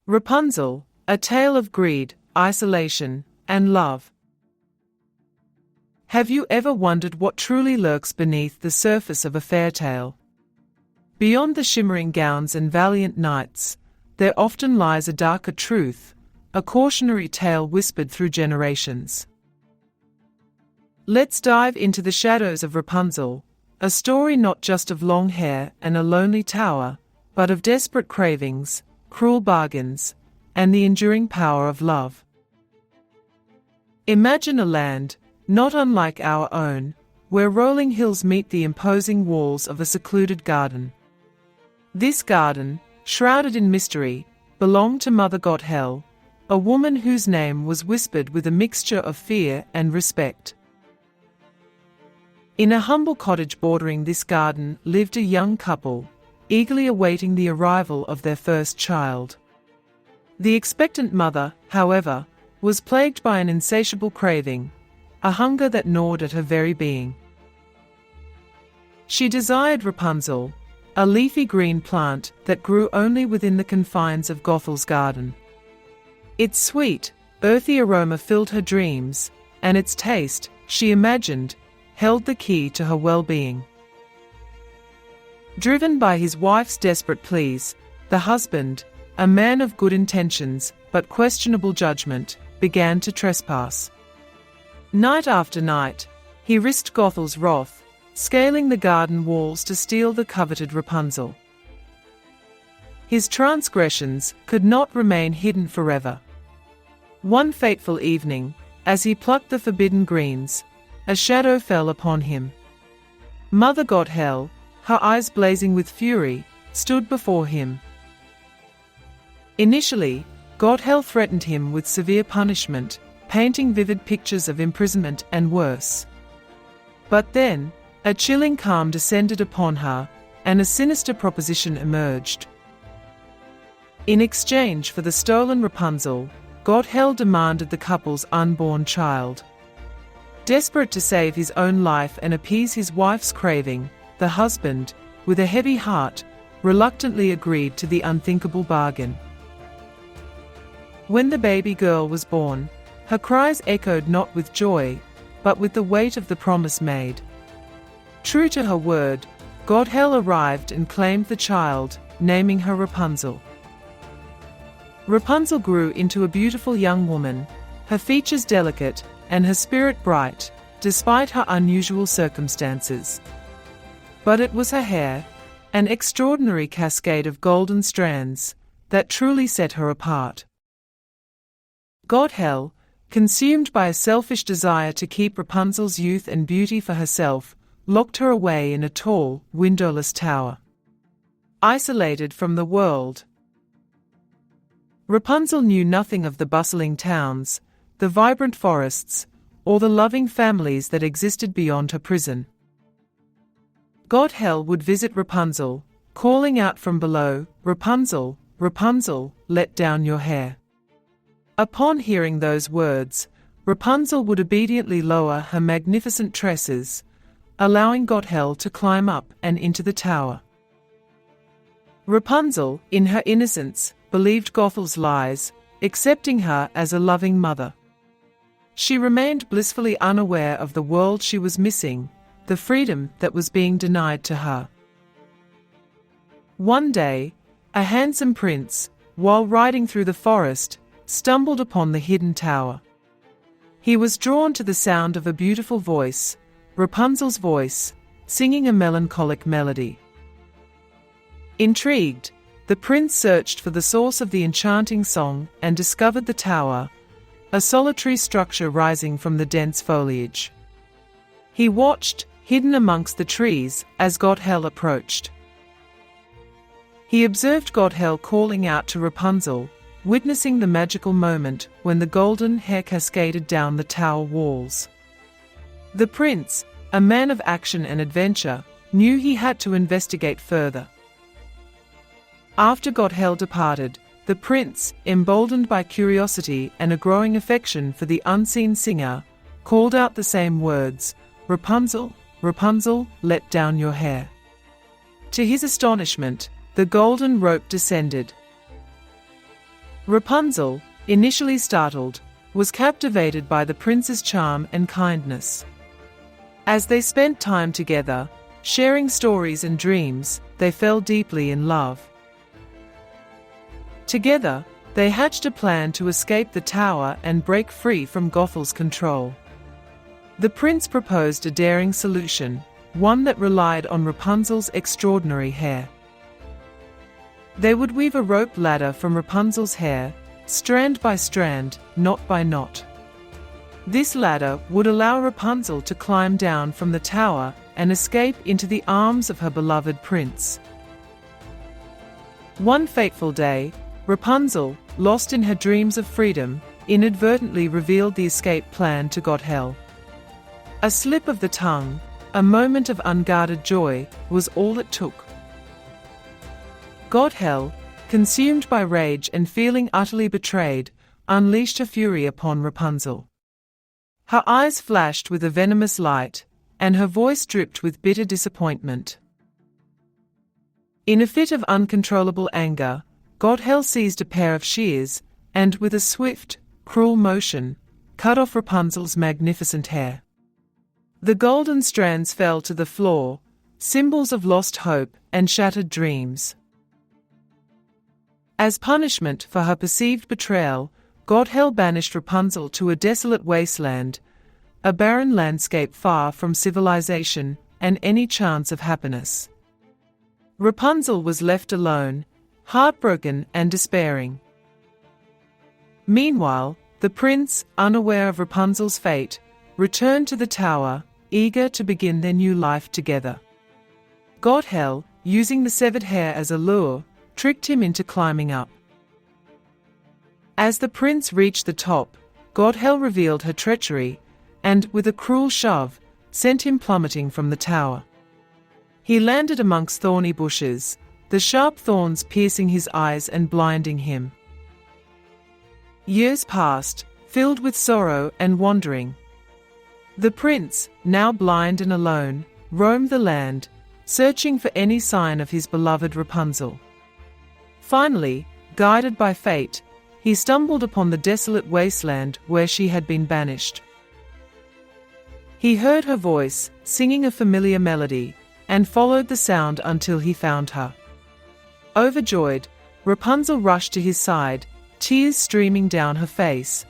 Rapunzel, a tale of greed, isolation, and love. Have you ever wondered what truly lurks beneath the surface of a fairy tale? Beyond the shimmering gowns and valiant knights, there often lies a darker truth, a cautionary tale whispered through generations. Let's dive into the shadows of Rapunzel, a story not just of long hair and a lonely tower, but of desperate cravings, cruel bargains, and the enduring power of love. Imagine a land, not unlike our own, where rolling hills meet the imposing walls of a secluded garden. This garden, shrouded in mystery, belonged to Mother Gothel, a woman whose name was whispered with a mixture of fear and respect. In a humble cottage bordering this garden lived a young couple, eagerly awaiting the arrival of their first child. The expectant mother, however, was plagued by an insatiable craving, a hunger that gnawed at her very being. She desired Rapunzel, a leafy green plant that grew only within the confines of Gothel's garden. Its sweet, earthy aroma filled her dreams, and its taste, she imagined, held the key to her well-being. Driven by his wife's desperate pleas, the husband, a man of good intentions but questionable judgment, began to trespass. Night after night, he risked Gothel's wrath, scaling the garden walls to steal the coveted Rapunzel. His transgressions could not remain hidden forever. One fateful evening, as he plucked the forbidden greens, a shadow fell upon him. Mother Gothel, her eyes blazing with fury, stood before him. Initially, Gothel threatened him with severe punishment, painting vivid pictures of imprisonment and worse. But then, a chilling calm descended upon her, and a sinister proposition emerged. In exchange for the stolen Rapunzel, Gothel demanded the couple's unborn child. Desperate to save his own life and appease his wife's craving, the husband, with a heavy heart, reluctantly agreed to the unthinkable bargain. When the baby girl was born, her cries echoed not with joy, but with the weight of the promise made. True to her word, Gothel arrived and claimed the child, naming her Rapunzel. Rapunzel grew into a beautiful young woman, her features delicate and her spirit bright, despite her unusual circumstances. But it was her hair, an extraordinary cascade of golden strands, that truly set her apart. Gothel, consumed by a selfish desire to keep Rapunzel's youth and beauty for herself, locked her away in a tall, windowless tower. Isolated from the world, Rapunzel knew nothing of the bustling towns, the vibrant forests, or the loving families that existed beyond her prison. Gothel would visit Rapunzel, calling out from below, "Rapunzel, Rapunzel, let down your hair." Upon hearing those words, Rapunzel would obediently lower her magnificent tresses, allowing Gothel to climb up and into the tower. Rapunzel, in her innocence, believed Gothel's lies, accepting her as a loving mother. She remained blissfully unaware of the world she was missing, the freedom that was being denied to her. One day, a handsome prince, while riding through the forest, stumbled upon the hidden tower. He was drawn to the sound of a beautiful voice, Rapunzel's voice, singing a melancholic melody. Intrigued, the prince searched for the source of the enchanting song and discovered the tower, a solitary structure rising from the dense foliage. He watched, hidden amongst the trees, as Gothel approached. He observed Gothel calling out to Rapunzel, witnessing the magical moment when the golden hair cascaded down the tower walls. The prince, a man of action and adventure, knew he had to investigate further. After Gothel departed, the prince, emboldened by curiosity and a growing affection for the unseen singer, called out the same words, "Rapunzel, Rapunzel, let down your hair." To his astonishment, the golden rope descended. Rapunzel, initially startled, was captivated by the prince's charm and kindness. As they spent time together, sharing stories and dreams, they fell deeply in love. Together, they hatched a plan to escape the tower and break free from Gothel's control. The prince proposed a daring solution, one that relied on Rapunzel's extraordinary hair. They would weave a rope ladder from Rapunzel's hair, strand by strand, knot by knot. This ladder would allow Rapunzel to climb down from the tower and escape into the arms of her beloved prince. One fateful day, Rapunzel, lost in her dreams of freedom, inadvertently revealed the escape plan to Gothel. A slip of the tongue, a moment of unguarded joy, was all it took. Gothel, consumed by rage and feeling utterly betrayed, unleashed her fury upon Rapunzel. Her eyes flashed with a venomous light, and her voice dripped with bitter disappointment. In a fit of uncontrollable anger, Gothel seized a pair of shears, and with a swift, cruel motion, cut off Rapunzel's magnificent hair. The golden strands fell to the floor, symbols of lost hope and shattered dreams. As punishment for her perceived betrayal, Gothel banished Rapunzel to a desolate wasteland, a barren landscape far from civilization and any chance of happiness. Rapunzel was left alone, heartbroken and despairing. Meanwhile, the prince, unaware of Rapunzel's fate, returned to the tower, eager to begin their new life together. Gothel, using the severed hair as a lure, tricked him into climbing up. As the prince reached the top, Gothel revealed her treachery, and, with a cruel shove, sent him plummeting from the tower. He landed amongst thorny bushes, the sharp thorns piercing his eyes and blinding him. Years passed, filled with sorrow and wandering. The prince, now blind and alone, roamed the land, searching for any sign of his beloved Rapunzel. Finally, guided by fate, he stumbled upon the desolate wasteland where she had been banished. He heard her voice, singing a familiar melody, and followed the sound until he found her. Overjoyed, Rapunzel rushed to his side, tears streaming down her face.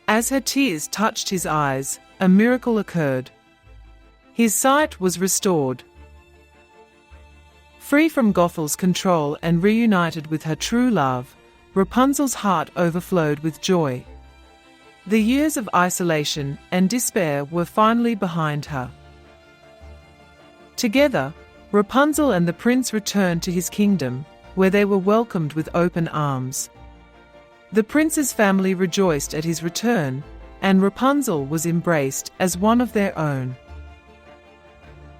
As her tears touched his eyes, a miracle occurred. His sight was restored. Free from Gothel's control and reunited with her true love, Rapunzel's heart overflowed with joy. The years of isolation and despair were finally behind her. Together, Rapunzel and the prince returned to his kingdom, where they were welcomed with open arms. The prince's family rejoiced at his return, and Rapunzel was embraced as one of their own.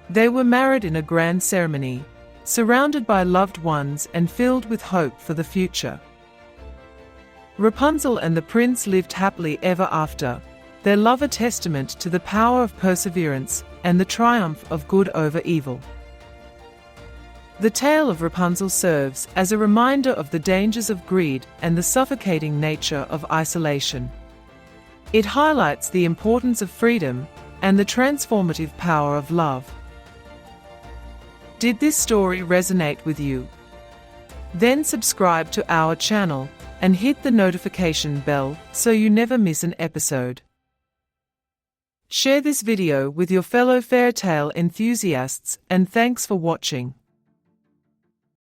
They were married in a grand ceremony, surrounded by loved ones and filled with hope for the future. Rapunzel and the prince lived happily ever after, their love a testament to the power of perseverance and the triumph of good over evil. The tale of Rapunzel serves as a reminder of the dangers of greed and the suffocating nature of isolation. It highlights the importance of freedom and the transformative power of love. Did this story resonate with you? Then subscribe to our channel and hit the notification bell so you never miss an episode. Share this video with your fellow fairytale enthusiasts, and thanks for watching.